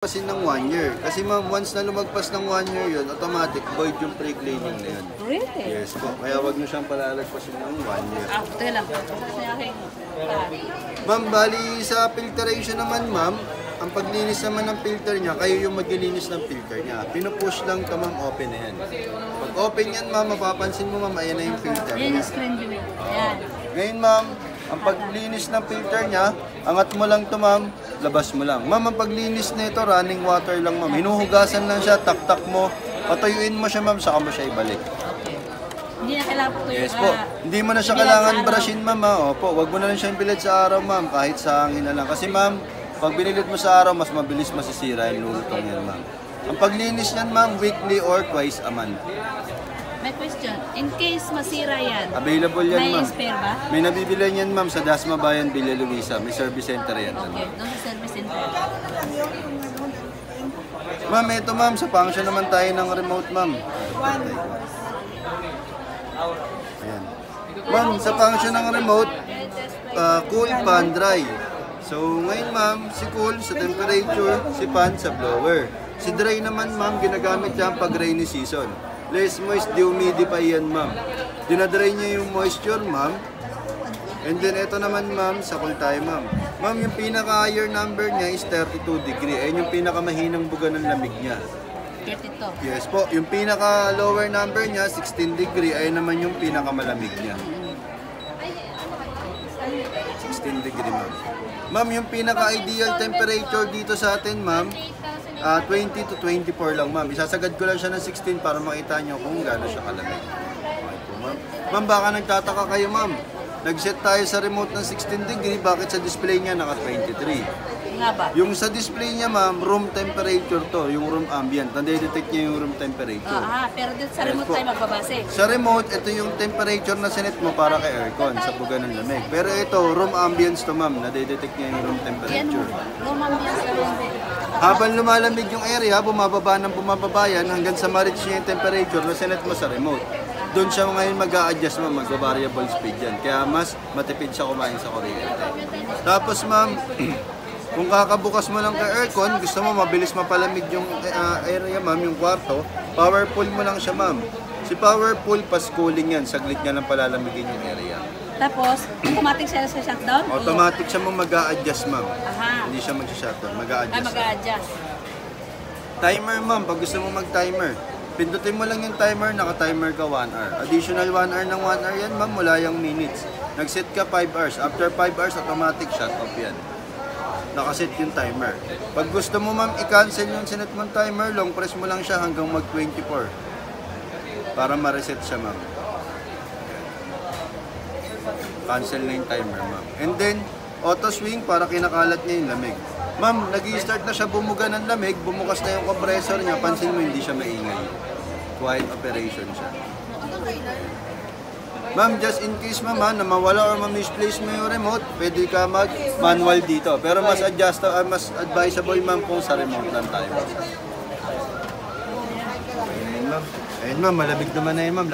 Kasi ng 1 year. Kasi ma'am, once na lumagpas ng 1 year yun, automatic void yung pre-cleaning na yun. Really? Yes po. Kaya wag nyo siyang palalagpasin ng 1 year. Teka lang. Ma'am, bali sa filtration naman ma'am, ang paglinis naman ng filter niya, kayo yung maglilinis ng filter niya. Pinupush lang ito ma'am, open na yan. Pag open yan ma'am, mapapansin mo ma'am, ayan na yung filter Yan niya. yung screen view. Yan. Ngayon ma'am, ang paglinis ng filter niya, angat mo lang ito ma'am, labas mo lang. Ma'am, ang paglinis nito, running water lang ma'am. Hinuhugasan lang siya, tak-tak mo, patuyuin mo siya ma'am, saka mo siya ibalik. Okay. Hindi na kailangan po Yes po. Hindi mo na siya kailangan brushin ma'am ha. Opo, wag mo na lang siya bilad sa araw ma'am, kahit sa hangin na lang. Kasi ma'am, pag binilid mo sa araw, mas mabilis masisira yung lulutong yan ma'am. Ang paglinis niyan ma'am, weekly or twice a month. May question. In case masira yan, Available yan may ma'am. spare ba? May nabibilan yan ma'am sa Dasma Bayan, Villa Luisa. May service center yan. Okay, doon sa service center. Ma'am, ito ma'am, sa function naman tayo ng remote ma'am. Ayan. Ma'am, sa function ng remote, cool, pan, dry. So ngayon ma'am, si cool sa temperature, si pan sa blower. Si dry naman ma'am, ginagamit yan pag rainy season. Less moist, dehumidify yan ma'am. Dinadry niya yung moisture ma'am. And then ito naman ma'am, sa cool tayo ma'am. Ma'am, yung pinaka-higher number niya is 32 degree. Ayun yung pinaka-mahinang buga ng lamig niya. 32. Yes po, yung pinaka-lower number niya, 16 degree. Ayun naman yung pinaka-malamig niya. 16 degree ma'am. Ma'am, yung pinaka-ideal temperature dito sa atin ma'am, 20 to 24 lang ma'am. Isasagad ko lang siya ng 16 para makita nyo kung gaano siya kalamig. Okay po ma'am. Ma'am, baka nagtataka kayo ma'am. Nag-set tayo sa remote ng 16 degree, bakit sa display niya naka 23? Nga ba? Yung sa display niya ma'am, room temperature to, yung room ambient. Nade-detect niya yung room temperature. Pero dito sa remote tayo magbabase. Sa remote, ito yung temperature na sinet mo para kay aircon sa buga ng lamig. Pero ito, room ambience to ma'am, nade-detect niya yung room Yan, temperature. room ambience na rin. Habang lumalamig yung area, bumababa ng bumababa yan hanggang sa ma-reach niya yung temperature na sinet mo sa remote. Doon siya ngayon mag-a-adjust ma'am, mag-variable speed yan. Kaya mas matipid siya kumain sa kuryente. Tapos ma'am, kung kakabukas mo lang kay aircon, gusto mo mabilis mapalamig yung area ma'am, yung kwarto, power pull mo lang siya ma'am. Si power pull, pas cooling yan, saglit nga lang palalamigin yung area. Tapos, automatic siya sa shutdown? Automatic siya mo mag-a-adjust ma'am. Aha. Hindi siya mag-shutdown, Ay, mag-a-adjust. mag-a-adjust. Timer ma'am, pag gusto mo mag-timer, pindutin mo lang yung timer, naka-timer ka 1 hour. Additional 1 hour ng 1 hour yan ma'am, mula yung minutes. Nag-set ka 5 hours. After 5 hours, automatic shut off yan. Nakaset yung timer. Pag gusto mo ma'am i-cancel yung sinet mong timer, long press mo lang siya hanggang mag 24 para ma-reset siya ma'am. Cancel na yung timer ma'am. And then auto swing para kinakalat niya yung lamig. Ma'am, nag-i-start na siya bumuga ng lamig, bumukas na yung compressor niya, pansin mo hindi siya maingay. Quiet operation siya. Ma'am, just in case ma'am na mawala or ma-misplace mo yung remote, pwede ka mag-manual dito. Pero mas mas advisable ma'am kung sa remote lang tayo. Ayun ma'am, malamig naman na yun ma'am.